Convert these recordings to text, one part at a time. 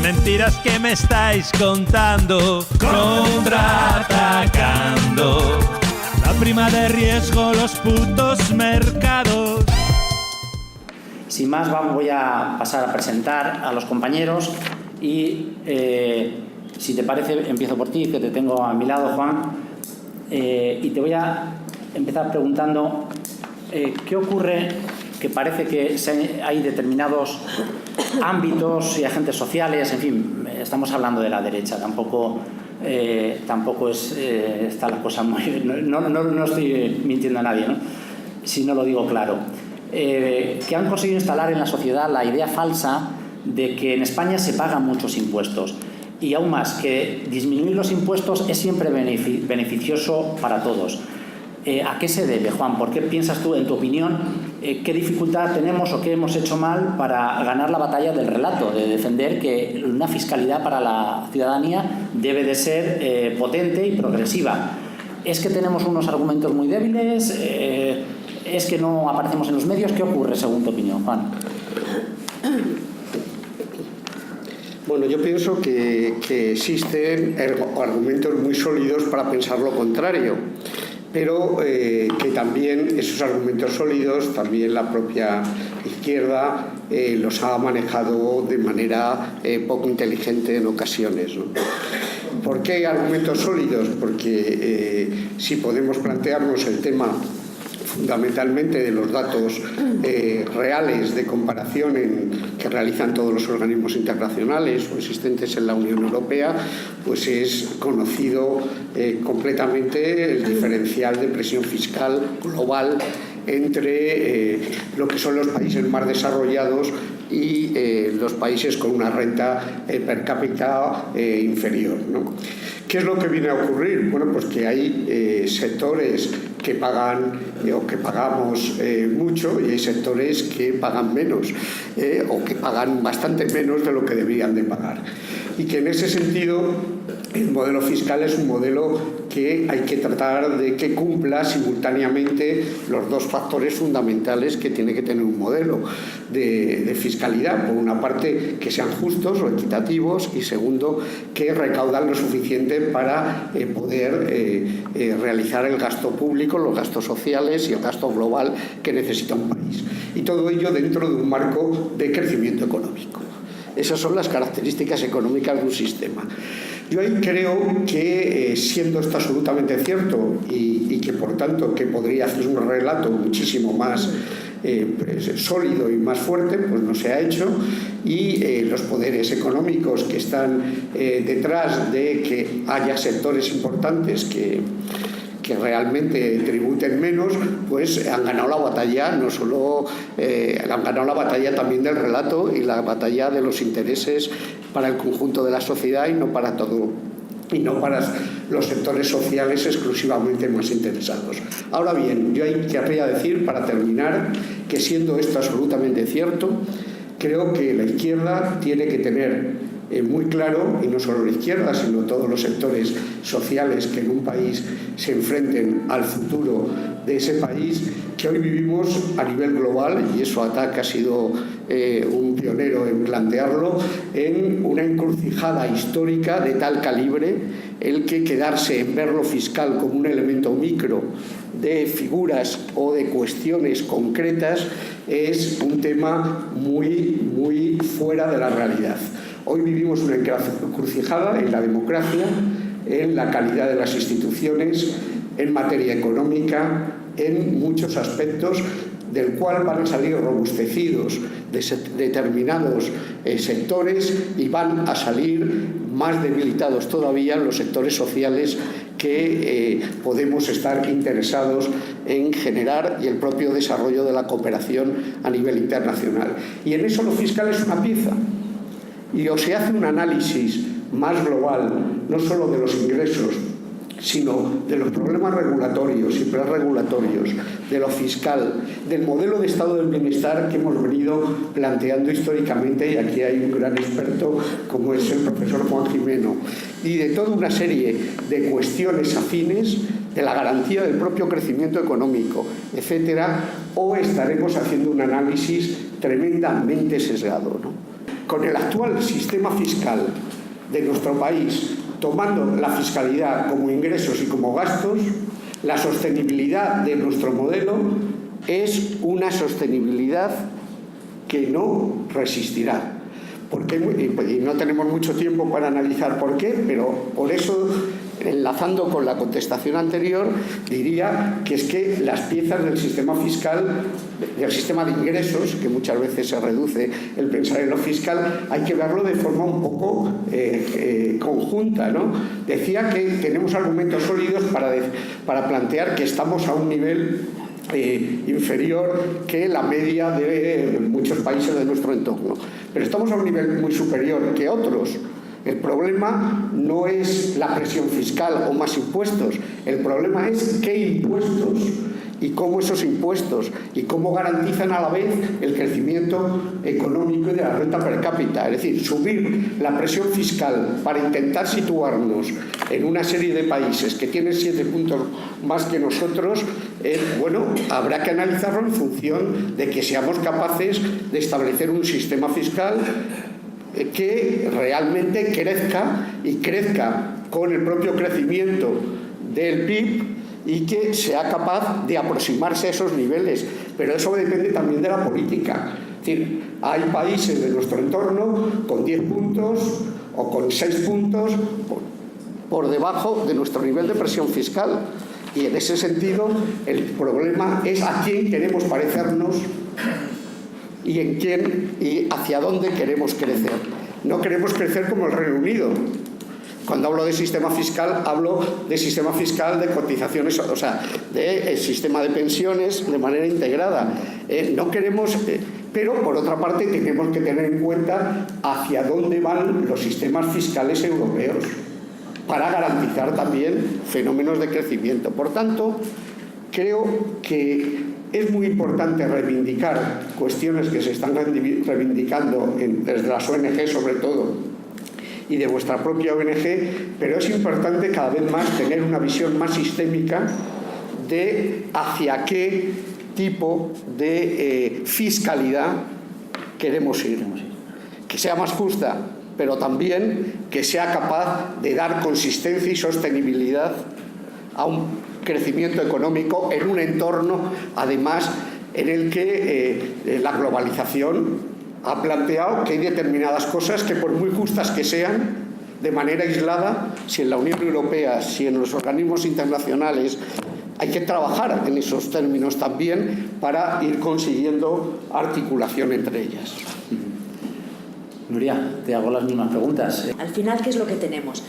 mentiras que me estáis contando. Contraatacando. La prima de riesgo, los putos mercados. Sin más, voy a pasar a presentar a los compañeros y, si te parece, empiezo por ti, que te tengo a mi lado, Juan, y te voy a empezar preguntando qué ocurre, que parece que hay determinados ámbitos y agentes sociales, en fin, estamos hablando de la derecha, tampoco está la cosa muy... No estoy mintiendo a nadie, ¿no? Si no lo digo claro. Que han conseguido instalar en la sociedad la idea falsa de que en España se pagan muchos impuestos, y aún más, que disminuir los impuestos es siempre beneficioso para todos. ¿A qué se debe, Juan? ¿Por qué piensas tú, en tu opinión, qué dificultad tenemos o qué hemos hecho mal para ganar la batalla del relato, de defender que una fiscalidad para la ciudadanía debe de ser potente y progresiva? ¿Es que tenemos unos argumentos muy débiles? ¿Es que no aparecemos en los medios? ¿Qué ocurre, según tu opinión, Juan? Bueno, yo pienso que existen argumentos muy sólidos para pensar lo contrario, pero que también esos argumentos sólidos, también la propia izquierda los ha manejado de manera poco inteligente en ocasiones, ¿no? ¿Por qué hay argumentos sólidos? Porque si podemos plantearnos el tema fundamentalmente de los datos reales de comparación que realizan todos los organismos internacionales o existentes en la Unión Europea, pues es conocido completamente el diferencial de presión fiscal global entre lo que son los países más desarrollados y los países con una renta per cápita inferior, ¿no? ¿Qué es lo que viene a ocurrir? Bueno, pues que hay sectores que pagan o que pagamos mucho, y hay sectores que pagan menos o que pagan bastante menos de lo que deberían de pagar. Y que en ese sentido el modelo fiscal es un modelo que hay que tratar de que cumpla simultáneamente los dos factores fundamentales que tiene que tener un modelo de fiscalidad. Por una parte, que sean justos o equitativos, y segundo, que recaudan lo suficiente para poder realizar el gasto público, los gastos sociales y el gasto global que necesita un país. Y todo ello dentro de un marco de crecimiento económico. Esas son las características económicas de un sistema. Yo ahí creo que, siendo esto absolutamente cierto y que por tanto que podría hacer un relato muchísimo más sólido y más fuerte, pues no se ha hecho, y los poderes económicos que están detrás de que haya sectores importantes que realmente tributen menos, pues han ganado la batalla, no solo han ganado la batalla también del relato y la batalla de los intereses para el conjunto de la sociedad y no para todo, y no para los sectores sociales exclusivamente más interesados. Ahora bien, yo ahí querría decir, para terminar, que siendo esto absolutamente cierto, creo que la izquierda tiene que tener muy claro, y no solo la izquierda, sino todos los sectores sociales que en un país se enfrenten al futuro de ese país, que hoy vivimos a nivel global, y eso Attac ha sido un pionero en plantearlo, en una encrucijada histórica de tal calibre, el que quedarse en ver lo fiscal como un elemento micro de figuras o de cuestiones concretas es un tema muy fuera de la realidad. Hoy vivimos una encrucijada en la democracia, en la calidad de las instituciones, en materia económica, en muchos aspectos, del cual van a salir robustecidos determinados sectores, y van a salir más debilitados todavía los sectores sociales que podemos estar interesados en generar, y el propio desarrollo de la cooperación a nivel internacional. Y en eso lo fiscal es una pieza. Y o se hace un análisis más global, no solo de los ingresos, sino de los problemas regulatorios y preregulatorios, de lo fiscal, del modelo de estado del bienestar que hemos venido planteando históricamente, y aquí hay un gran experto como es el profesor Juan Gimeno, y de toda una serie de cuestiones afines, de la garantía del propio crecimiento económico, etcétera, o estaremos haciendo un análisis tremendamente sesgado, ¿no? con el actual sistema fiscal de nuestro país, tomando la fiscalidad como ingresos y como gastos, la sostenibilidad de nuestro modelo es una sostenibilidad que no resistirá. Y no tenemos mucho tiempo para analizar por qué, pero por eso, enlazando con la contestación anterior, diría que es que las piezas del sistema fiscal, del sistema de ingresos, que muchas veces se reduce el pensar en lo fiscal, hay que verlo de forma un poco conjunta, ¿no? Decía que tenemos argumentos sólidos para plantear que estamos a un nivel inferior que la media de muchos países de nuestro entorno, pero estamos a un nivel muy superior que otros. El problema no es la presión fiscal o más impuestos, el problema es qué impuestos y cómo esos impuestos y cómo garantizan a la vez el crecimiento económico y de la renta per cápita. Es decir, subir la presión fiscal para intentar situarnos en una serie de países que tienen 7 puntos más que nosotros, bueno, habrá que analizarlo en función de que seamos capaces de establecer un sistema fiscal que realmente crezca y crezca con el propio crecimiento del PIB y que sea capaz de aproximarse a esos niveles. Pero eso depende también de la política. Es decir, hay países de nuestro entorno con 10 puntos o con 6 puntos por debajo de nuestro nivel de presión fiscal. Y en ese sentido, el problema es a quién queremos parecernos y hacia dónde queremos crecer. No queremos crecer como el Reino Unido. Cuando hablo de sistema fiscal, hablo de sistema fiscal de cotizaciones, o sea, de sistema de pensiones de manera integrada. No queremos, pero por otra parte tenemos que tener en cuenta hacia dónde van los sistemas fiscales europeos para garantizar también fenómenos de crecimiento. Por tanto, creo que es muy importante reivindicar cuestiones que se están reivindicando desde las ONG sobre todo, y de vuestra propia ONG, pero es importante cada vez más tener una visión más sistémica de hacia qué tipo de fiscalidad queremos ir. Que sea más justa, pero también que sea capaz de dar consistencia y sostenibilidad a un crecimiento económico en un entorno, además, en el que la globalización ha planteado que hay determinadas cosas que, por muy justas que sean, de manera aislada, si en la Unión Europea, si en los organismos internacionales, hay que trabajar en esos términos también para ir consiguiendo articulación entre ellas. Nuria, te hago las mismas preguntas. Al final, ¿qué es lo que tenemos?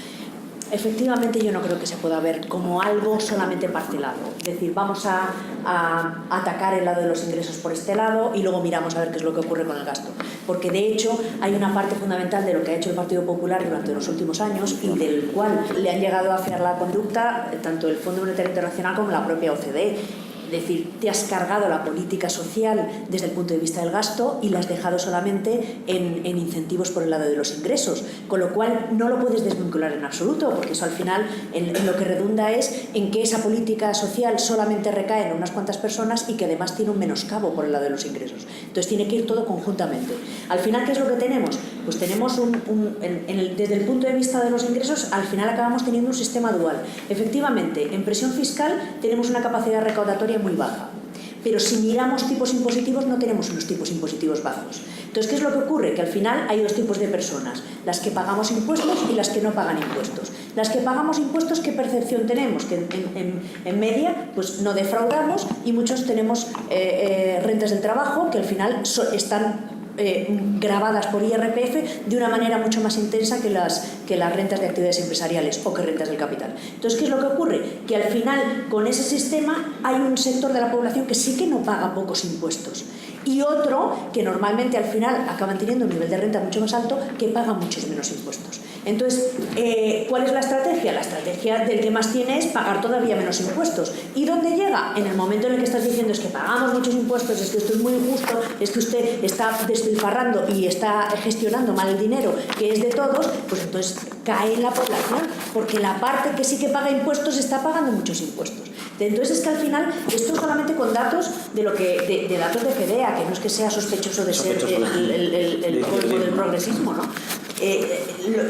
Efectivamente, yo no creo que se pueda ver como algo solamente parcelado. Es decir, vamos a atacar el lado de los ingresos por este lado y luego miramos a ver qué es lo que ocurre con el gasto. Porque, de hecho, hay una parte fundamental de lo que ha hecho el Partido Popular durante los últimos años y del cual le han llegado a fiar la conducta tanto el Fondo Monetario Internacional como la propia OCDE. Es decir, te has cargado la política social desde el punto de vista del gasto y la has dejado solamente en incentivos por el lado de los ingresos, con lo cual no lo puedes desvincular en absoluto, porque eso al final en lo que redunda es en que esa política social solamente recae en unas cuantas personas y que además tiene un menoscabo por el lado de los ingresos. Entonces tiene que ir todo conjuntamente. Al final, ¿qué es lo que tenemos? Pues tenemos desde el punto de vista de los ingresos, al final acabamos teniendo un sistema dual. Efectivamente, en presión fiscal tenemos una capacidad recaudatoria muy baja, pero si miramos tipos impositivos no tenemos unos tipos impositivos bajos. Entonces, ¿qué es lo que ocurre? Que al final hay dos tipos de personas, las que pagamos impuestos y las que no pagan impuestos. Las que pagamos impuestos, ¿qué percepción tenemos? Que en media pues no defraudamos y muchos tenemos rentas del trabajo que al final están grabadas por IRPF de una manera mucho más intensa que las rentas de actividades empresariales o que rentas del capital. Entonces, ¿qué es lo que ocurre? Que al final, con ese sistema, hay un sector de la población que sí que no paga pocos impuestos y otro que normalmente al final acaban teniendo un nivel de renta mucho más alto que paga muchos menos impuestos. Entonces, ¿cuál es la estrategia? La estrategia del que más tiene es pagar todavía menos impuestos. ¿Y dónde llega? En el momento en el que estás diciendo es que pagamos muchos impuestos, es que esto es muy injusto, es que usted está despilfarrando y está gestionando mal el dinero, que es de todos, pues entonces cae en la población, porque la parte que sí que paga impuestos está pagando muchos impuestos. Entonces es que al final, esto solamente con datos de datos de FEDEA, que no es que sea sospechoso de ser el colmo del progresismo, ¿no?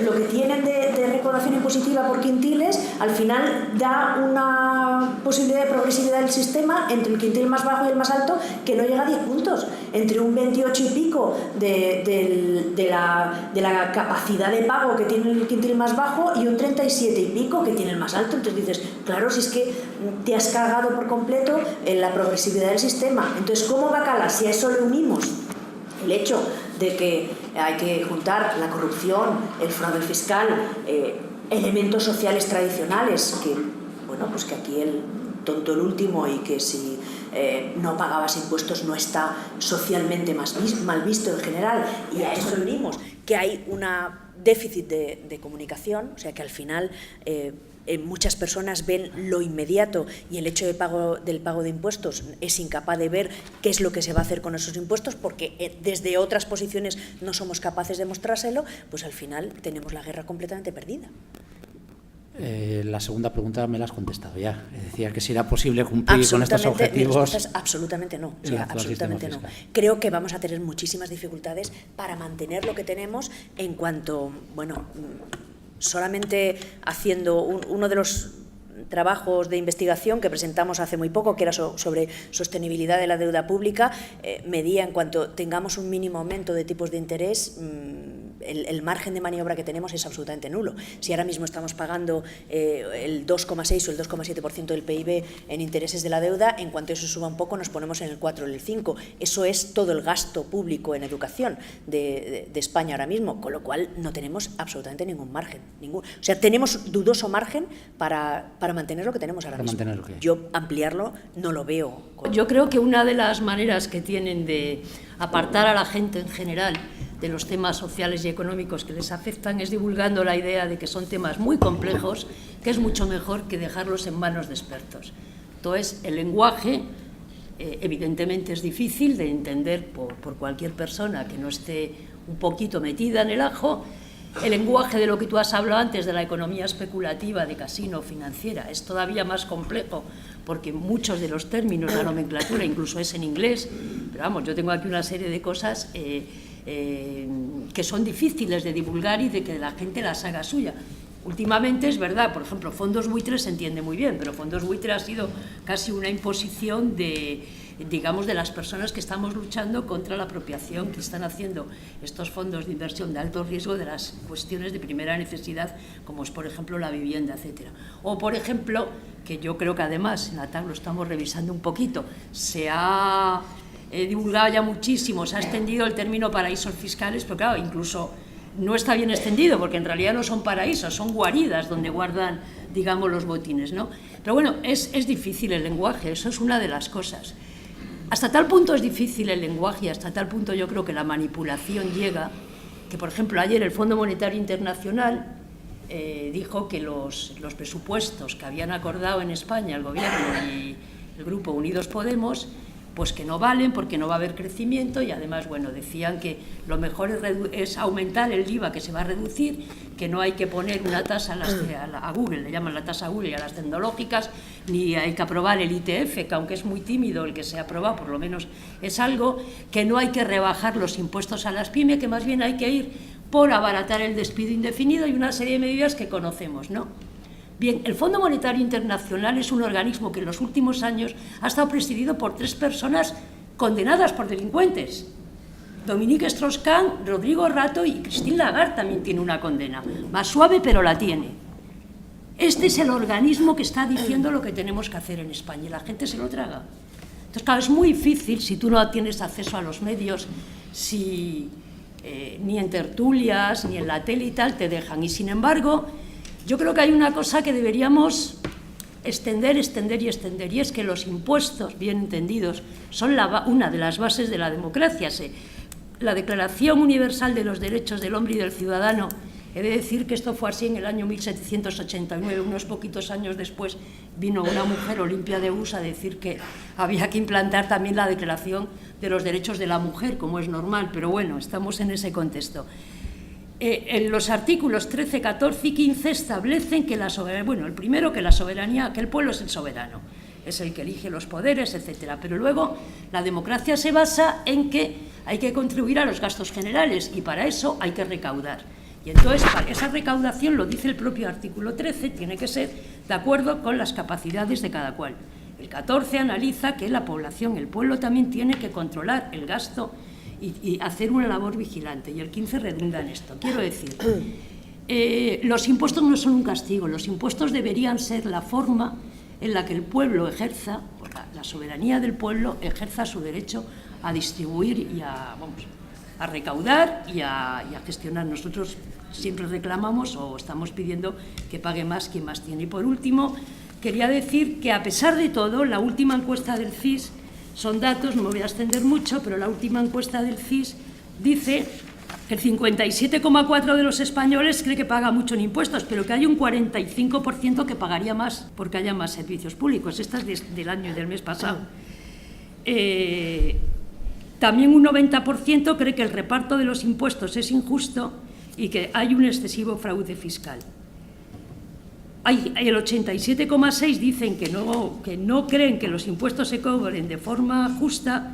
Lo que tienen de recaudación impositiva por quintiles al final da una posibilidad de progresividad del sistema entre el quintil más bajo y el más alto que no llega a 10 puntos, entre un 28 y pico de la capacidad de pago que tiene el quintil más bajo y un 37 y pico que tiene el más alto. Entonces dices, claro, si es que te has cargado por completo en la progresividad del sistema. Entonces, ¿cómo va a calar? Si a eso le unimos el hecho de que hay que juntar la corrupción, el fraude fiscal, elementos sociales tradicionales, que, bueno, pues que aquí el tonto el último y que si no pagabas impuestos no está socialmente mal visto en general, y a eso unimos que hay un déficit de comunicación, o sea que al final muchas personas ven lo inmediato y el hecho del pago de impuestos es incapaz de ver qué es lo que se va a hacer con esos impuestos porque desde otras posiciones no somos capaces de mostrárselo, pues al final tenemos la guerra completamente perdida. La segunda pregunta me la has contestado ya. Decía que si era posible cumplir con estos objetivos. Absolutamente no. O sea, absolutamente no. Creo que vamos a tener muchísimas dificultades para mantener lo que tenemos en cuanto, bueno, solamente haciendo uno de los trabajos de investigación que presentamos hace muy poco, que era sobre sostenibilidad de la deuda pública, medía en cuanto tengamos un mínimo aumento de tipos de interés, el margen de maniobra que tenemos es absolutamente nulo. Si ahora mismo estamos pagando el 2,6 o el 2,7% del PIB en intereses de la deuda, en cuanto eso suba un poco nos ponemos en el 4 o el 5. Eso es todo el gasto público en educación de España ahora mismo, con lo cual no tenemos absolutamente ningún margen. O sea, tenemos dudoso margen para mantener lo que tenemos ahora mismo. Yo ampliarlo no lo veo. Yo creo que una de las maneras que tienen de apartar a la gente en general de los temas sociales y económicos que les afectan es divulgando la idea de que son temas muy complejos, que es mucho mejor que dejarlos en manos de expertos. Entonces, el lenguaje evidentemente es difícil de entender por cualquier persona que no esté un poquito metida en el ajo. El lenguaje de lo que tú has hablado antes, de la economía especulativa, de casino, financiera, es todavía más complejo porque muchos de los términos, la nomenclatura incluso es en inglés, pero vamos, yo tengo aquí una serie de cosas que son difíciles de divulgar y de que la gente las haga suya. Últimamente es verdad, por ejemplo, fondos buitres se entiende muy bien, pero fondos buitres ha sido casi una imposición de las personas que estamos luchando contra la apropiación que están haciendo estos fondos de inversión de alto riesgo de las cuestiones de primera necesidad, como es, por ejemplo, la vivienda, etcétera. O, por ejemplo, que yo creo que además en la TAC lo estamos revisando un poquito, se ha divulgado ya muchísimo, se ha extendido el término paraísos fiscales, pero claro, incluso no está bien extendido, porque en realidad no son paraísos, son guaridas donde guardan, digamos, los botines, ¿no? Pero bueno, es difícil el lenguaje, eso es una de las cosas. Hasta tal punto es difícil el lenguaje, hasta tal punto yo creo que la manipulación llega, que por ejemplo ayer el Fondo Monetario Internacional dijo que los presupuestos que habían acordado en España el Gobierno y el Grupo Unidos Podemos, pues que no valen porque no va a haber crecimiento, y además, bueno, decían que lo mejor es aumentar el IVA, que se va a reducir, que no hay que poner una tasa a Google, le llaman la tasa a Google y a las tecnológicas, ni hay que aprobar el ITF, que aunque es muy tímido el que se ha aprobado, por lo menos es algo, que no hay que rebajar los impuestos a las pymes, que más bien hay que ir por abaratar el despido indefinido y una serie de medidas que conocemos, ¿no? Bien, el Fondo Monetario Internacional es un organismo que en los últimos años ha estado presidido por 3 personas condenadas por delincuentes. Dominique Strauss-Kahn, Rodrigo Rato y Christine Lagarde también tiene una condena. Más suave, pero la tiene. Este es el organismo que está diciendo lo que tenemos que hacer en España y la gente se lo traga. Entonces, claro, es muy difícil si tú no tienes acceso a los medios, si ni en tertulias, ni en la tele y tal te dejan. Y sin embargo, yo creo que hay una cosa que deberíamos extender, y es que los impuestos, bien entendidos, son una de las bases de la democracia. La Declaración Universal de los Derechos del Hombre y del Ciudadano, he de decir que esto fue así en el año 1789, unos poquitos años después vino una mujer, Olimpia de Hus, a decir que había que implantar también la Declaración de los Derechos de la Mujer, como es normal, pero bueno, estamos en ese contexto. En los artículos 13, 14 y 15 establecen que la soberanía, bueno, el primero, que la soberanía, que el pueblo es el soberano, es el que elige los poderes, etcétera. Pero luego la democracia se basa en que hay que contribuir a los gastos generales y para eso hay que recaudar. Y entonces, para esa recaudación, lo dice el propio artículo 13, tiene que ser de acuerdo con las capacidades de cada cual. El 14 analiza que la población, el pueblo también tiene que controlar el gasto y hacer una labor vigilante. Y el 15 redunda en esto. Quiero decir, los impuestos no son un castigo, los impuestos deberían ser la forma en la que el pueblo ejerza, la soberanía del pueblo ejerza su derecho a distribuir y a recaudar y a gestionar. Nosotros siempre reclamamos o estamos pidiendo que pague más quien más tiene. Y por último, quería decir que a pesar de todo, la última encuesta del CIS, son datos, no me voy a extender mucho, pero la última encuesta del CIS dice que el 57,4% de los españoles cree que paga mucho en impuestos, pero que hay un 45% que pagaría más porque haya más servicios públicos. Esta es del año y del mes pasado. También un 90% cree que el reparto de los impuestos es injusto y que hay un excesivo fraude fiscal. El 87,6% dicen que no creen que los impuestos se cobren de forma justa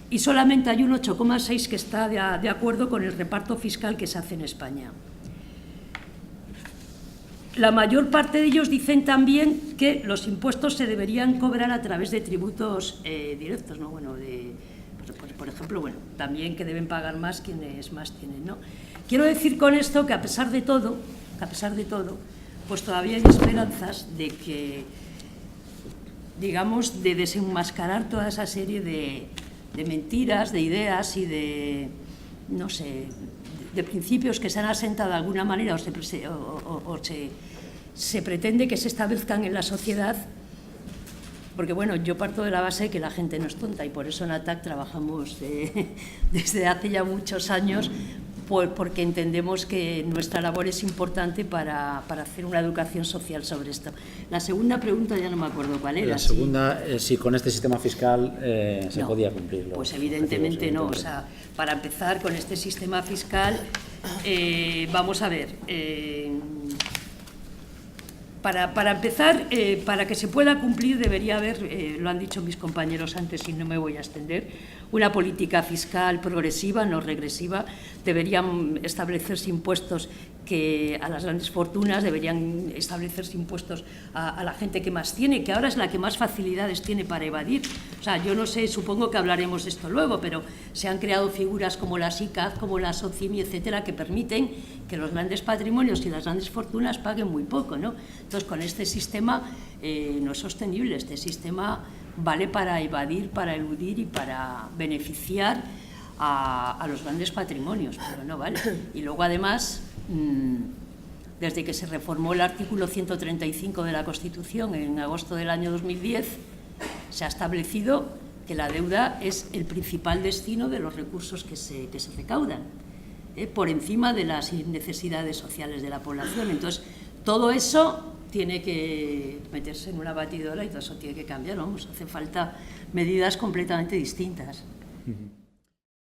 y solamente hay un 8,6% que está de acuerdo con el reparto fiscal que se hace en España. La mayor parte de ellos dicen también que los impuestos se deberían cobrar a través de tributos directos, ¿no? Bueno, por ejemplo, bueno, también que deben pagar más quienes más tienen, ¿no? Quiero decir con esto que a pesar de todo, pues todavía hay esperanzas de que, digamos, de desenmascarar toda esa serie de mentiras, de ideas y de, no sé, de principios que se han asentado de alguna manera o se pretende que se establezcan en la sociedad. Porque, bueno, yo parto de la base de que la gente no es tonta y por eso en ATAC trabajamos desde hace ya muchos años, porque entendemos que nuestra labor es importante para hacer una educación social sobre esto. La segunda pregunta ya no me acuerdo cuál era. La segunda, si con este sistema fiscal se podía cumplir. Pues evidentemente no. O sea, para empezar, con este sistema fiscal, vamos a ver... Para empezar, para que se pueda cumplir debería haber, lo han dicho mis compañeros antes y no me voy a extender, una política fiscal progresiva, no regresiva. Deberían establecerse impuestos que a las grandes fortunas, deberían establecerse impuestos a la gente que más tiene, que ahora es la que más facilidades tiene para evadir. O sea, yo no sé, supongo que hablaremos de esto luego, pero se han creado figuras como la SICAV, como la SOCIMI, etcétera, que permiten que los grandes patrimonios y las grandes fortunas paguen muy poco, ¿no? Entonces, con este sistema no es sostenible. Este sistema vale para evadir, para eludir y para beneficiar a los grandes patrimonios, pero no vale. Y luego, además, desde que se reformó el artículo 135 de la Constitución en agosto del año 2010, se ha establecido que la deuda es el principal destino de los recursos que se recaudan, por encima de las necesidades sociales de la población. Entonces, todo eso tiene que meterse en una batidora y todo eso tiene que cambiar. Vamos, hace falta medidas completamente distintas.